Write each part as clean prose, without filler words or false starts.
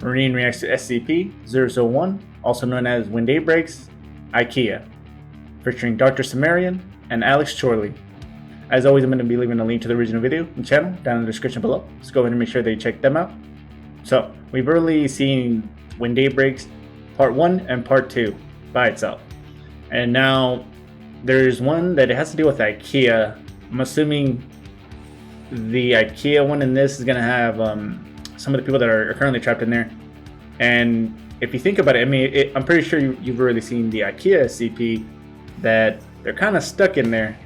Marine reacts to SCP-001, also known as When Day Breaks, Ikea, featuring Dr. Sumerian and Alex Chorley. As always, I'm going to be leaving a link to the original video and channel down in the description below, so go ahead and make sure that you check them out. So, we've already seen When Day Breaks Part 1 and Part 2 by itself. And now, there's one that it has to do with Ikea. I'm assuming the Ikea one in this is going to have some of the people that are currently trapped in there. And if you think about it, I mean, I'm pretty sure you've already seen the Ikea SCP that they're kind of stuck in there.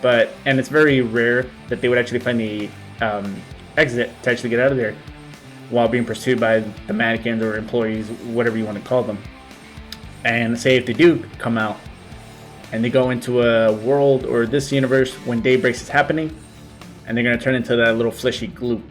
And it's very rare that they would actually find the exit to actually get out of there while being pursued by the mannequins or employees, whatever you want to call them. And say if they do come out and they go into a world or this universe when Day Breaks is happening, and they're going to turn into that little fleshy gloop.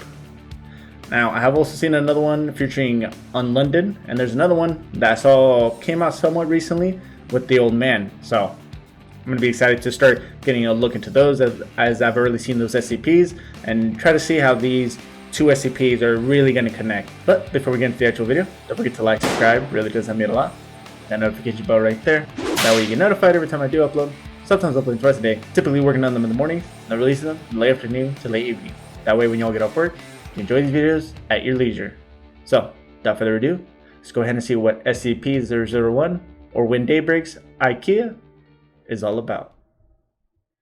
Now, I have also seen another one featuring on London, and there's another one that I saw came out somewhat recently with the old man. So I'm going to be excited to start getting a look into those as I've already seen those SCPs and try to see how these two SCPs are really going to connect. But before we get into the actual video, don't forget to like, subscribe, it really does help me out a lot. That notification bell right there. That way you get notified every time I do upload. Sometimes uploading twice a day, typically working on them in the morning, and releasing them in the late afternoon to late evening. That way when y'all get off work, you enjoy these videos at your leisure. So, without further ado, let's go ahead and see what SCP-001 or When Day Breaks Ikea is all about.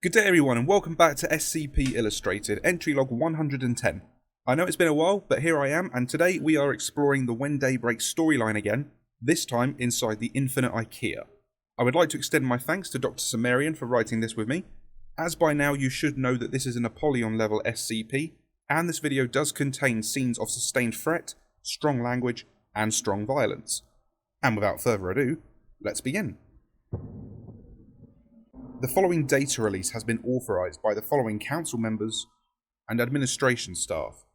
Good day everyone and welcome back to SCP Illustrated, entry log 110. I know it's been a while, but here I am, and today we are exploring the When Day Breaks storyline again, this time inside the Infinite Ikea. I would like to extend my thanks to Dr. Sumerian for writing this with me. As by now you should know that this is an Apollyon level SCP, and this video does contain scenes of sustained threat, strong language, and strong violence. And without further ado, let's begin. The following data release has been authorised by the following council members and administration staff.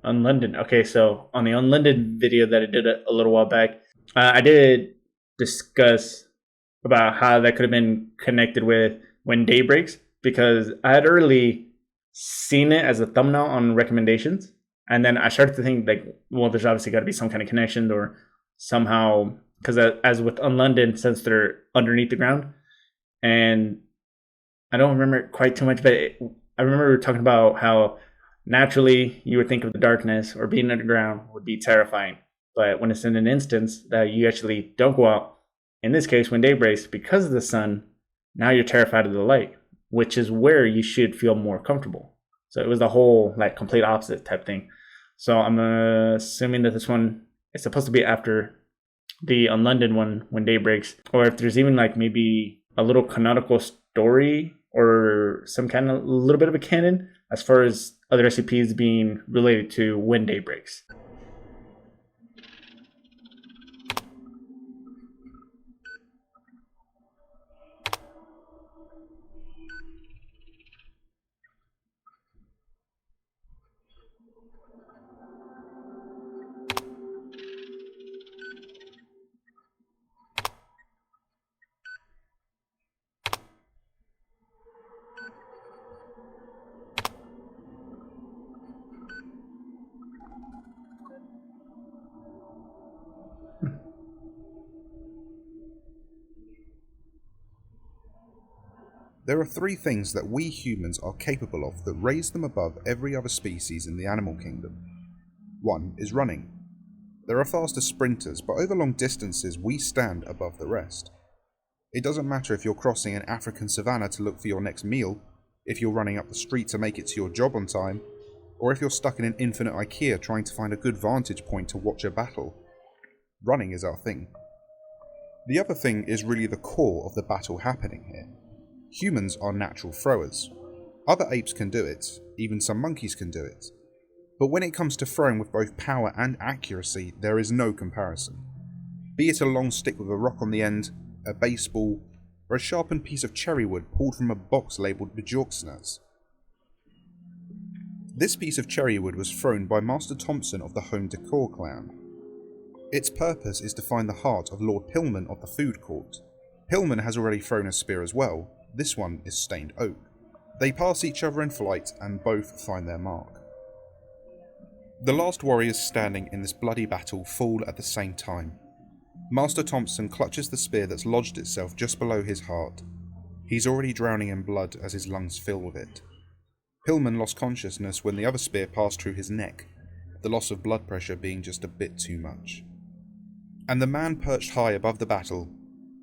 On London. Okay, so on the On London video that I did a little while back, I did discuss about how that could have been connected with When Day Breaks, because I had early seen it as a thumbnail on recommendations, and then I started to think like, well, there's obviously got to be some kind of connection or somehow, because as with On London, since they're underneath the ground, and I don't remember quite too much, but I remember talking about how naturally, you would think of the darkness or being underground would be terrifying. But when it's in an instance that you actually don't go out, in this case, when day breaks, because of the sun, now you're terrified of the light, which is where you should feel more comfortable. So it was the whole like complete opposite type thing. So I'm assuming that this one is supposed to be after the on London one, When Day Breaks, or if there's even like maybe a little canonical story or some kind of little bit of a canon as far as other SCPs being related to When Day Breaks. There are three things that we humans are capable of that raise them above every other species in the animal kingdom. One is running. There are faster sprinters, but over long distances we stand above the rest. It doesn't matter if you're crossing an African savanna to look for your next meal, if you're running up the street to make it to your job on time, or if you're stuck in an infinite Ikea trying to find a good vantage point to watch a battle. Running is our thing. The other thing is really the core of the battle happening here. Humans are natural throwers. Other apes can do it, even some monkeys can do it. But when it comes to throwing with both power and accuracy, there is no comparison. Be it a long stick with a rock on the end, a baseball, or a sharpened piece of cherry wood pulled from a box labelled Bjorksnas. This piece of cherry wood was thrown by Master Thompson of the Home Decor clan. Its purpose is to find the heart of Lord Pillman of the food court. Pillman has already thrown a spear as well. This one is stained oak. They pass each other in flight and both find their mark. The last warriors standing in this bloody battle fall at the same time. Master Thompson clutches the spear that's lodged itself just below his heart. He's already drowning in blood as his lungs fill with it. Pillman lost consciousness when the other spear passed through his neck, the loss of blood pressure being just a bit too much. And the man perched high above the battle,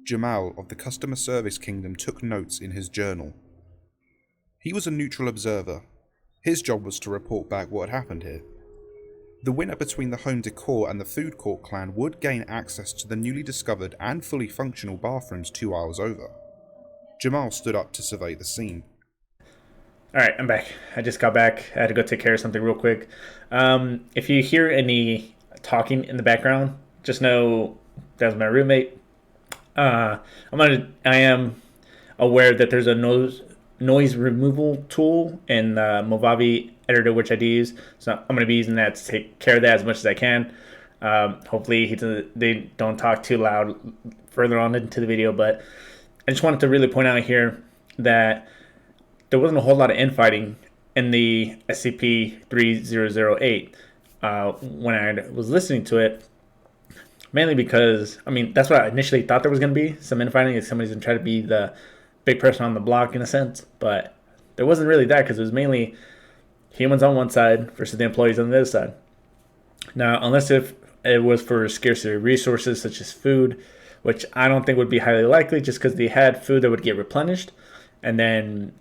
Jamal of the Customer Service Kingdom, took notes in his journal. He was a neutral observer. His job was to report back what had happened here. The winner between the Home Decor and the Food Court clan would gain access to the newly discovered and fully functional bathrooms 2 hours over. Jamal stood up to survey the scene. Alright, I'm back. I just got back. I had to go take care of something real quick. If you hear any talking in the background, just know that was my roommate. I am aware that there's a noise removal tool in the Movavi editor, which I do use. So I'm going to be using that to take care of that as much as I can. Hopefully they don't talk too loud further on into the video, but I just wanted to really point out here that there wasn't a whole lot of infighting in the SCP-3008 when I was listening to it, mainly because, I mean, that's what I initially thought there was going to be, some infighting, if somebody's going to try to be the big person on the block in a sense, but there wasn't really that because it was mainly humans on one side versus the employees on the other side. Now, unless if it was for scarcity of resources such as food, which I don't think would be highly likely just because they had food that would get replenished. And then,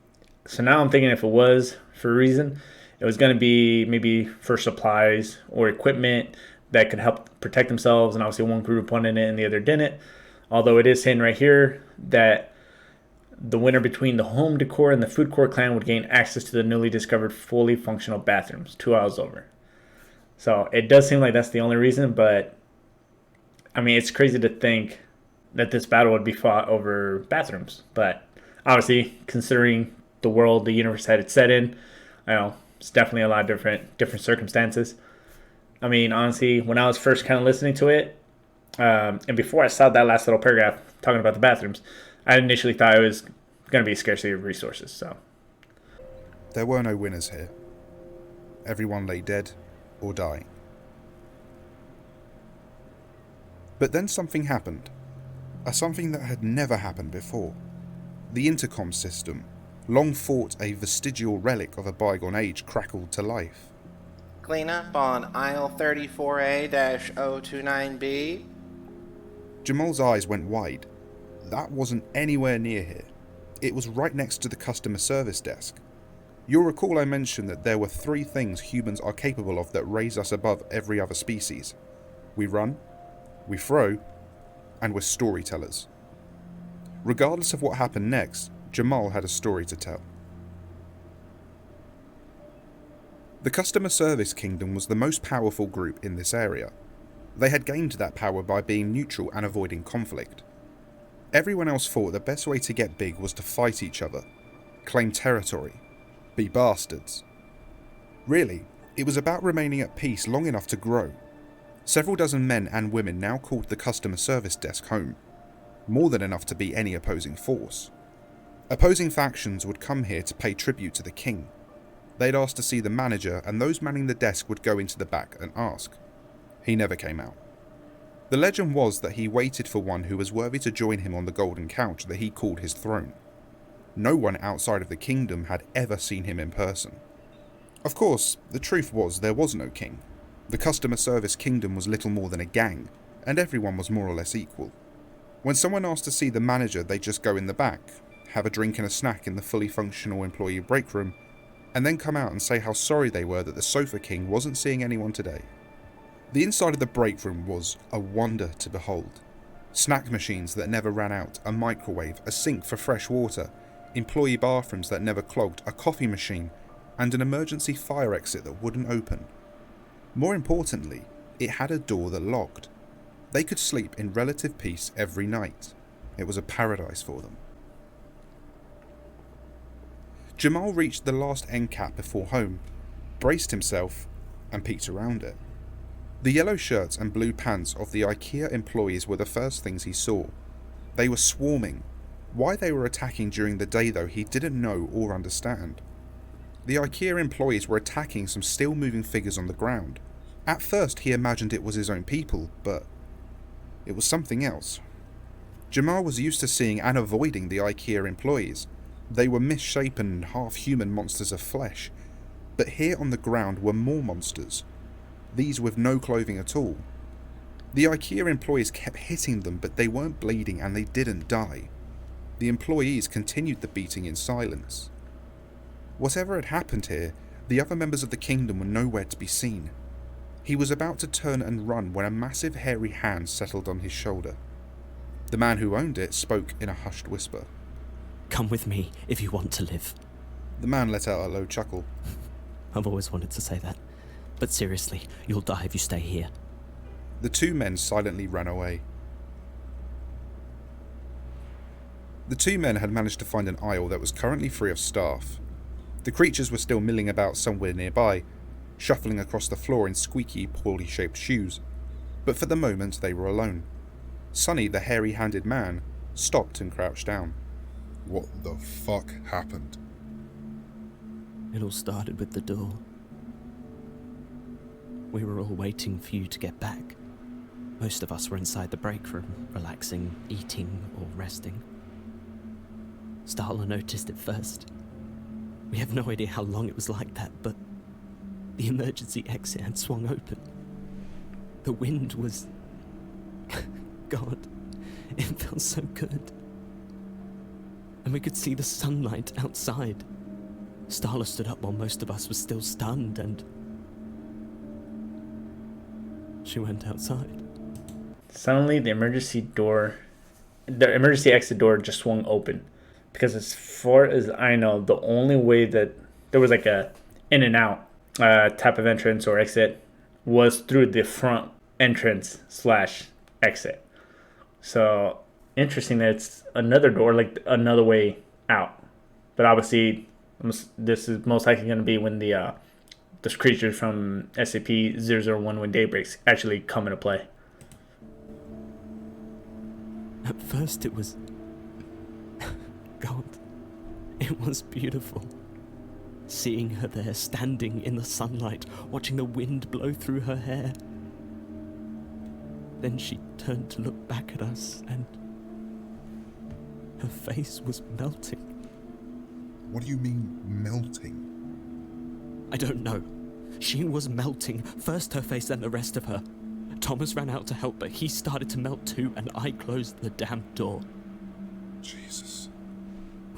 so now I'm thinking if it was for a reason, it was going to be maybe for supplies or equipment that could help protect themselves. And obviously one group wanted it and the other didn't. Although it is saying right here that the winner between the Home Decor and the Food Court clan would gain access to the newly discovered fully functional bathrooms 2 hours over. So it does seem like that's the only reason, but I mean, it's crazy to think that this battle would be fought over bathrooms. But obviously, considering the world, the universe that it's set in, I know it's definitely a lot of different circumstances. I mean, honestly, when I was first kind of listening to it, and before I saw that last little paragraph talking about the bathrooms, I initially thought it was going to be a scarcity of resources. So there were no winners here. Everyone lay dead or dying. But then something happened. Something that had never happened before. The intercom system, long thought a vestigial relic of a bygone age, crackled to life. Clean up on aisle 34A-029B. Jamal's eyes went wide. That wasn't anywhere near here. It was right next to the customer service desk. You'll recall I mentioned that there were 3 things humans are capable of that raise us above every other species. We run, we throw, and we're storytellers. Regardless of what happened next, Jamal had a story to tell. The Customer Service Kingdom was the most powerful group in this area. They had gained that power by being neutral and avoiding conflict. Everyone else thought the best way to get big was to fight each other, claim territory, be bastards. Really, it was about remaining at peace long enough to grow. Several dozen men and women now called the customer service desk home, more than enough to be any opposing force. Opposing factions would come here to pay tribute to the king. They'd ask to see the manager, and those manning the desk would go into the back and ask. He never came out. The legend was that he waited for one who was worthy to join him on the golden couch that he called his throne. No one outside of the kingdom had ever seen him in person. Of course, the truth was there was no king. The customer service kingdom was little more than a gang, and everyone was more or less equal. When someone asked to see the manager, they'd just go in the back, have a drink and a snack in the fully functional employee break room, and then come out and say how sorry they were that the Sofa King wasn't seeing anyone today. The inside of the break room was a wonder to behold. Snack machines that never ran out, a microwave, a sink for fresh water, employee bathrooms that never clogged, a coffee machine, and an emergency fire exit that wouldn't open. More importantly, it had a door that locked. They could sleep in relative peace every night. It was a paradise for them. Jamal reached the last end cap before home, braced himself, and peeked around it. The yellow shirts and blue pants of the Ikea employees were the first things he saw. They were swarming. Why they were attacking during the day though, he didn't know or understand. The Ikea employees were attacking some still moving figures on the ground. At first he imagined it was his own people, but it was something else. Jamal was used to seeing and avoiding the Ikea employees. They were misshapen, half-human monsters of flesh. But here on the ground were more monsters. These with no clothing at all. The Ikea employees kept hitting them, but they weren't bleeding and they didn't die. The employees continued the beating in silence. Whatever had happened here, the other members of the kingdom were nowhere to be seen. He was about to turn and run when a massive hairy hand settled on his shoulder. The man who owned it spoke in a hushed whisper. Come with me if you want to live. The man let out a low chuckle. I've always wanted to say that. But seriously, you'll die if you stay here. The two men silently ran away. The two men had managed to find an aisle that was currently free of staff. The creatures were still milling about somewhere nearby, shuffling across the floor in squeaky, poorly shaped shoes. But for the moment they were alone. Sonny, the hairy-handed man, stopped and crouched down. What the fuck happened? It all started with the door. We were all waiting for you to get back. Most of us were inside the break room, relaxing, eating, or resting. Starla noticed it first. We have no idea how long it was like that, but the emergency exit had swung open. The wind was... God, it felt so good. And we could see the sunlight outside. Starla stood up while most of us were still stunned, and she went outside. Suddenly, the emergency exit door just swung open. Because as far as I know, the only way that there was like a in and out type of entrance or exit was through the front entrance / exit. So interesting that it's another door, like another way out. But obviously, this is most likely going to be when the creatures from SCP-001 when day breaks actually come into play. At first it was... God, it was beautiful. Seeing her there, standing in the sunlight, watching the wind blow through her hair. Then she turned to look back at us, and her face was melting. What do you mean, melting? I don't know. She was melting. First her face, then the rest of her. Thomas ran out to help, but he started to melt too, and I closed the damn door. Jesus.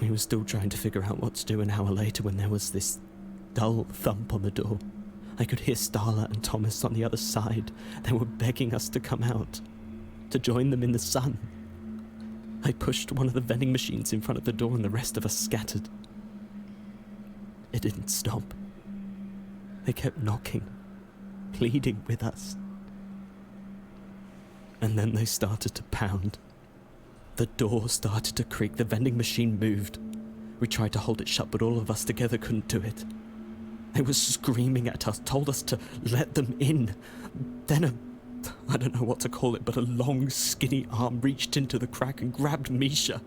We were still trying to figure out what to do an hour later when there was this dull thump on the door. I could hear Starla and Thomas on the other side. They were begging us to come out, to join them in the sun. I pushed one of the vending machines in front of the door and the rest of us scattered. It didn't stop. They kept knocking, pleading with us. And then they started to pound. The door started to creak, the vending machine moved. We tried to hold it shut, but all of us together couldn't do it. They were screaming at us, told us to let them in. Then I don't know what to call it, but a long, skinny arm reached into the crack and grabbed Misha.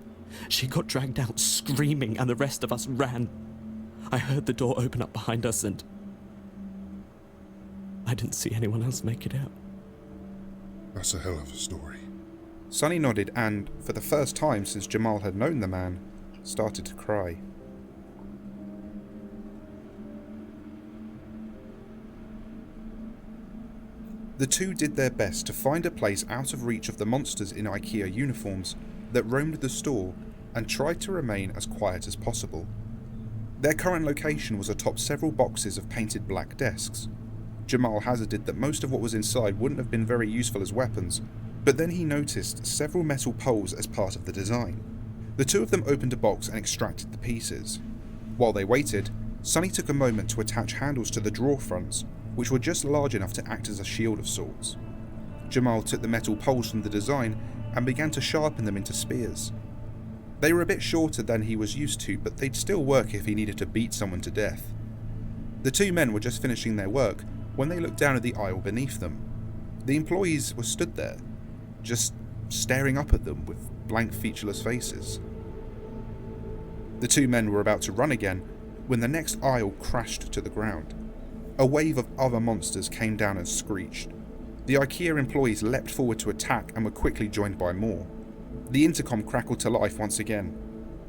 She got dragged out screaming, and the rest of us ran. I heard the door open up behind us, and I didn't see anyone else make it out. That's a hell of a story. Sonny nodded and, for the first time since Jamal had known the man, started to cry. The two did their best to find a place out of reach of the monsters in Ikea uniforms that roamed the store and tried to remain as quiet as possible. Their current location was atop several boxes of painted black desks. Jamal hazarded that most of what was inside wouldn't have been very useful as weapons, but then he noticed several metal poles as part of the design. The two of them opened a box and extracted the pieces. While they waited, Sonny took a moment to attach handles to the drawer fronts, which were just large enough to act as a shield of sorts. Jamal took the metal poles from the design and began to sharpen them into spears. They were a bit shorter than he was used to, but they'd still work if he needed to beat someone to death. The two men were just finishing their work when they looked down at the aisle beneath them. The employees were stood there, just staring up at them with blank, featureless faces. The two men were about to run again when the next aisle crashed to the ground. A wave of other monsters came down and screeched. The Ikea employees leapt forward to attack and were quickly joined by more. The intercom crackled to life once again.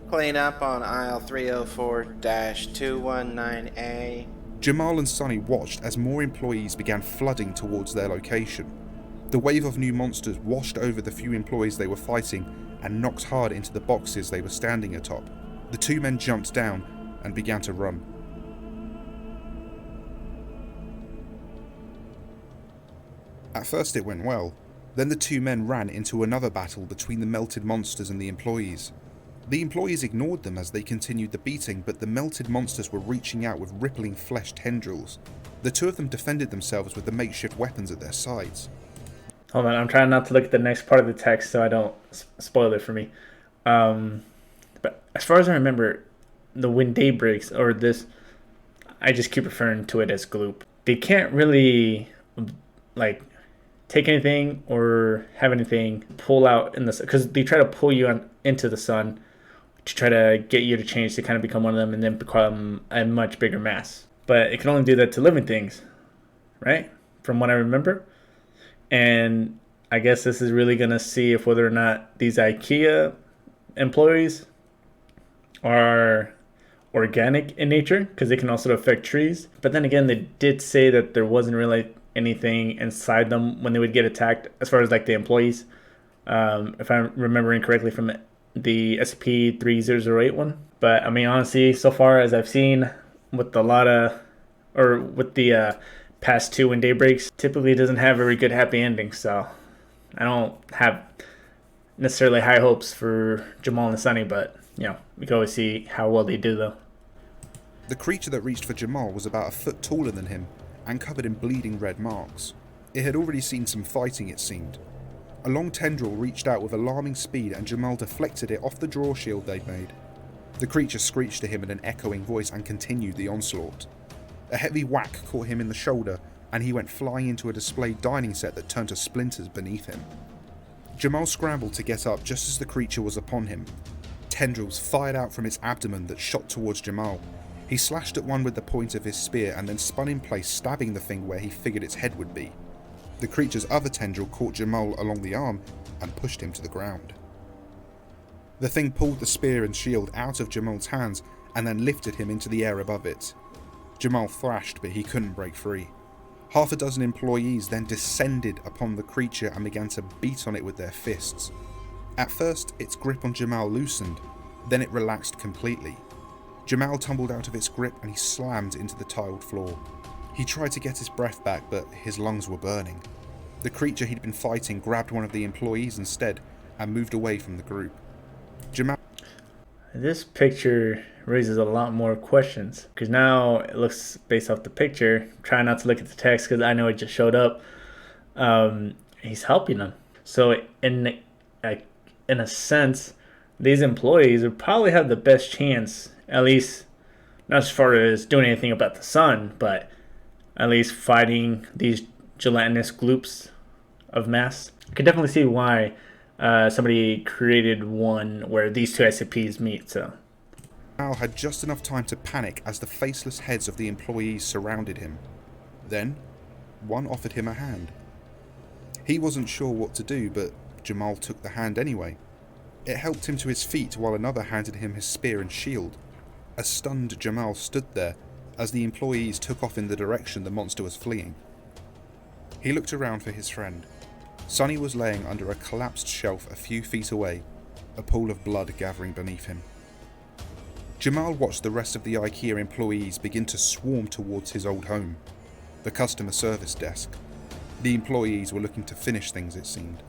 Clean up on aisle 304-219A. Jamal and Sonny watched as more employees began flooding towards their location. The wave of new monsters washed over the few employees they were fighting and knocked hard into the boxes they were standing atop. The two men jumped down and began to run. At first it went well. Then the two men ran into another battle between the melted monsters and the employees. The employees ignored them as they continued the beating, but the melted monsters were reaching out with rippling flesh tendrils. The two of them defended themselves with the makeshift weapons at their sides. Hold on, I'm trying not to look at the next part of the text so I don't spoil it for me. But as far as I remember, the when day breaks, or this, I just keep referring to it as gloop. They can't really, like, take anything or have anything pull out in the sun, because they try to pull you into the sun to try to get you to change to kind of become one of them and then become a much bigger mass. But it can only do that to living things, right? From what I remember. And I guess this is really going to see if whether or not these IKEA employees are organic in nature, because they can also affect trees. But then again, they did say that there wasn't really anything inside them when they would get attacked, as far as like the employees. If I'm remembering correctly from the SCP-3008 one. But I mean, honestly, so far as I've seen with the past two when daybreaks, typically doesn't have a very good happy ending. So I don't have necessarily high hopes for Jamal and Sunny, but you know, we can always see how well they do though. The creature that reached for Jamal was about a foot taller than him and covered in bleeding red marks. It had already seen some fighting, it seemed. A long tendril reached out with alarming speed and Jamal deflected it off the draw shield they'd made. The creature screeched to him in an echoing voice and continued the onslaught. A heavy whack caught him in the shoulder and he went flying into a displayed dining set that turned to splinters beneath him. Jamal scrambled to get up just as the creature was upon him. Tendrils fired out from its abdomen that shot towards Jamal. He slashed at one with the point of his spear and then spun in place, stabbing the thing where he figured its head would be. The creature's other tendril caught Jamal along the arm and pushed him to the ground. The thing pulled the spear and shield out of Jamal's hands and then lifted him into the air above it. Jamal thrashed, but he couldn't break free. Half a dozen employees then descended upon the creature and began to beat on it with their fists. At first, its grip on Jamal loosened, then it relaxed completely. Jamal tumbled out of its grip and he slammed into the tiled floor. He tried to get his breath back, but his lungs were burning. The creature he'd been fighting grabbed one of the employees instead and moved away from the group. This picture raises a lot more questions, because now it looks, based off the picture, try not to look at the text because I know it just showed up, he's helping them. So in a sense, these employees would probably have the best chance, at least not as far as doing anything about the sun, but at least fighting these gelatinous gloops of mass. I can definitely see why somebody created one where these two SCPs meet. So Jamal had just enough time to panic as the faceless heads of the employees surrounded him. Then, one offered him a hand. He wasn't sure what to do, but Jamal took the hand anyway. It helped him to his feet while another handed him his spear and shield. A stunned Jamal stood there as the employees took off in the direction the monster was fleeing. He looked around for his friend. Sonny was laying under a collapsed shelf a few feet away, a pool of blood gathering beneath him. Jamal watched the rest of the IKEA employees begin to swarm towards his old home, the customer service desk. The employees were looking to finish things, it seemed.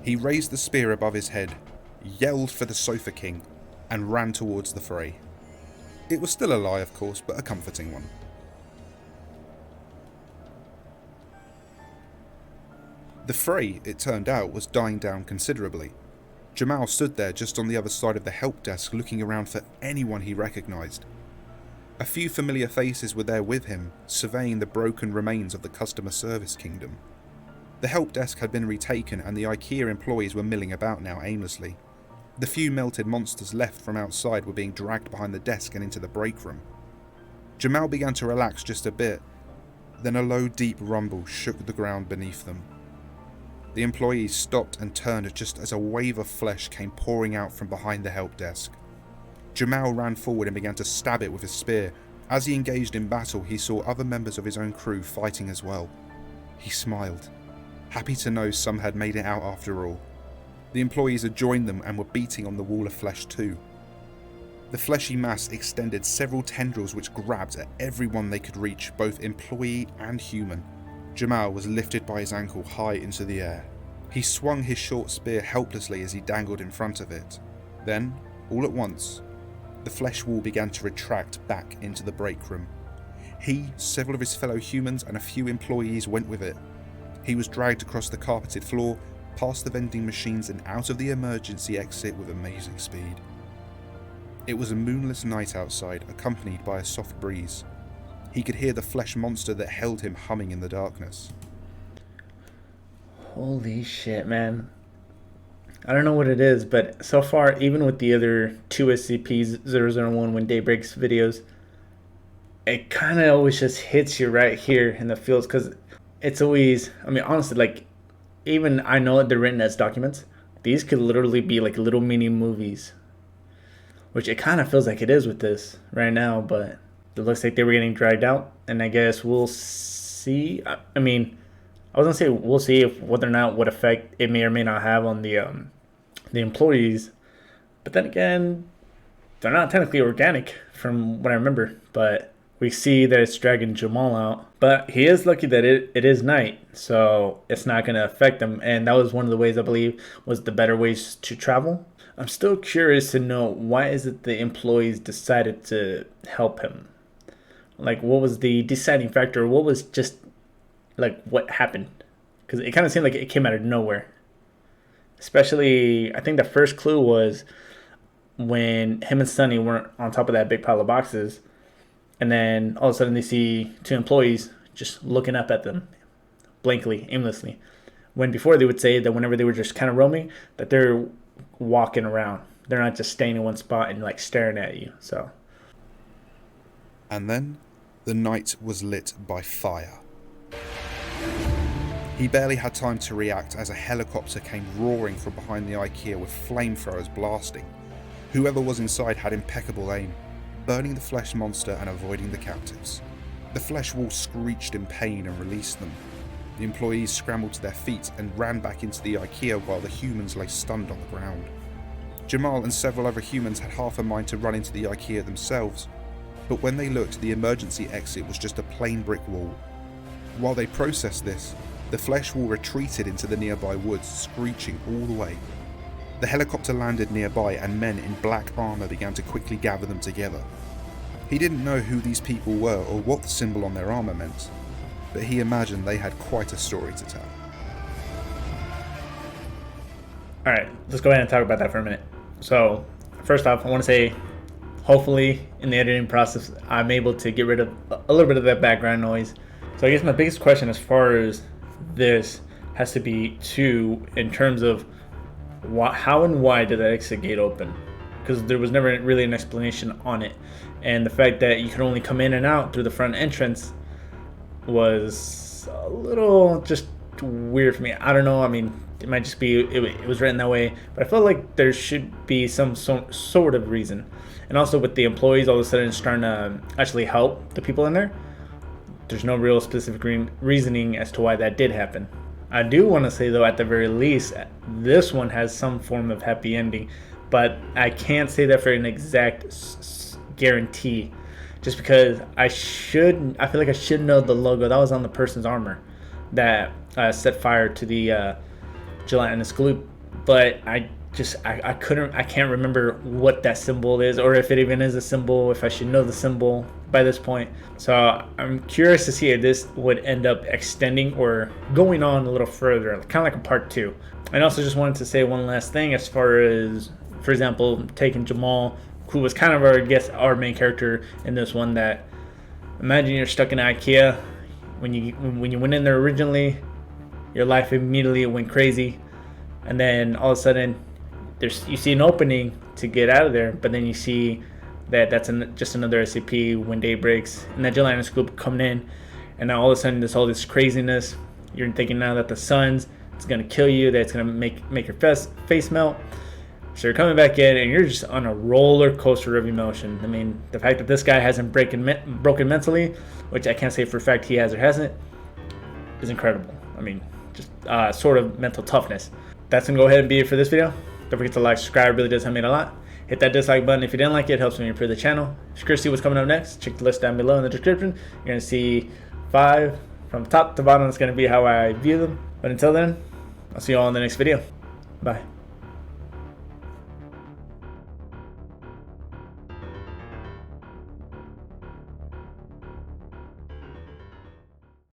He raised the spear above his head, yelled for the Sofa King, and ran towards the fray. It was still a lie, of course, but a comforting one. The fray, it turned out, was dying down considerably. Jamal stood there just on the other side of the help desk looking around for anyone he recognised. A few familiar faces were there with him, surveying the broken remains of the customer service kingdom. The help desk had been retaken and the Ikea employees were milling about now aimlessly. The few melted monsters left from outside were being dragged behind the desk and into the break room. Jamal began to relax just a bit, then a low, deep rumble shook the ground beneath them. The employees stopped and turned just as a wave of flesh came pouring out from behind the help desk. Jamal ran forward and began to stab it with his spear. As he engaged in battle, he saw other members of his own crew fighting as well. He smiled, happy to know some had made it out after all. The employees had joined them and were beating on the wall of flesh too. The fleshy mass extended several tendrils which grabbed at everyone they could reach, both employee and human. Jamal was lifted by his ankle high into the air. He swung his short spear helplessly as he dangled in front of it. Then, all at once, the flesh wall began to retract back into the break room. He, several of his fellow humans, and a few employees went with it. He was dragged across the carpeted floor, past the vending machines and out of the emergency exit with amazing speed. It was a moonless night outside, accompanied by a soft breeze. He could hear the flesh monster that held him humming in the darkness. Holy shit, man. I don't know what it is, but so far, even with the other two SCP-001 When Day Breaks videos, it kind of always just hits you right here in the feels, because it's always, I mean, honestly, like, even I know they're written as documents, these could literally be like little mini movies, which it kind of feels like it is with this right now, but it looks like they were getting dragged out, and I guess we'll see. I mean, I was gonna say we'll see if whether or not what effect it may or may not have on the employees, but then again, they're not technically organic from what I remember. But we see that it's dragging Jamal out, but he is lucky that it is night, so it's not gonna affect him. And that was one of the ways I believe was the better ways to travel. I'm still curious to know why is it the employees decided to help him. Like, what was the deciding factor? What was just, like, what happened? Because it kind of seemed like it came out of nowhere. Especially, I think the first clue was when him and Sunny weren't on top of that big pile of boxes. And then all of a sudden they see two employees just looking up at them blankly, aimlessly. When before they would say that whenever they were just kind of roaming, that they're walking around. They're not just staying in one spot and, like, staring at you. So. And then the night was lit by fire. He barely had time to react as a helicopter came roaring from behind the Ikea with flamethrowers blasting. Whoever was inside had impeccable aim, burning the flesh monster and avoiding the captives. The flesh wall screeched in pain and released them. The employees scrambled to their feet and ran back into the Ikea while the humans lay stunned on the ground. Jamal and several other humans had half a mind to run into the Ikea themselves, but when they looked, the emergency exit was just a plain brick wall. While they processed this, the flesh wall retreated into the nearby woods, screeching all the way. The helicopter landed nearby and men in black armor began to quickly gather them together. He didn't know who these people were or what the symbol on their armor meant, but he imagined they had quite a story to tell. Alright, let's go ahead and talk about that for a minute. So, first off, I want to say, hopefully, in the editing process, I'm able to get rid of a little bit of that background noise. So I guess my biggest question as far as this has to be, too, in terms of how and why did that exit gate open? Because there was never really an explanation on it. And the fact that you could only come in and out through the front entrance was a little just weird for me. I don't know. I mean, it might just be it was written that way, but I felt like there should be some sort of reason. And also with the employees all of a sudden starting to actually help the people in there, there's no real specific reasoning as to why that did happen. I do want to say, though, at the very least, this one has some form of happy ending, but I can't say that for an exact guarantee, just because I feel like I should know the logo that was on the person's armor that set fire to the gelatinous glue, but I can't remember what that symbol is, or if it even is a symbol, if I should know the symbol by this point. So I'm curious to see if this would end up extending or going on a little further, kind of like a part 2. And also just wanted to say one last thing as far as, for example, taking Jamal, who was kind of our main character in this one, that imagine you're stuck in IKEA when you went in there originally. your life immediately went crazy, and then all of a sudden you see an opening to get out of there, but then you see that that's just another SCP when day breaks, and that Jelena scoop coming in, and now all of a sudden there's all this craziness. You're thinking now that the sun's it's gonna kill you, that it's gonna make your face melt. So you're coming back in, and you're just on a roller coaster of emotion. I mean, the fact that this guy hasn't broken mentally, which I can't say for a fact he has or hasn't, is incredible. I mean, just sort of mental toughness. That's gonna go ahead and be it for this video. Don't forget to like, subscribe, it really does help me a lot. Hit that dislike button if you didn't like it, helps me improve the channel. If you're curious to see what's coming up next, check the list down below in the description. You're gonna see 5 from top to bottom. It's gonna be how I view them. But until then, I'll see you all in the next video. Bye.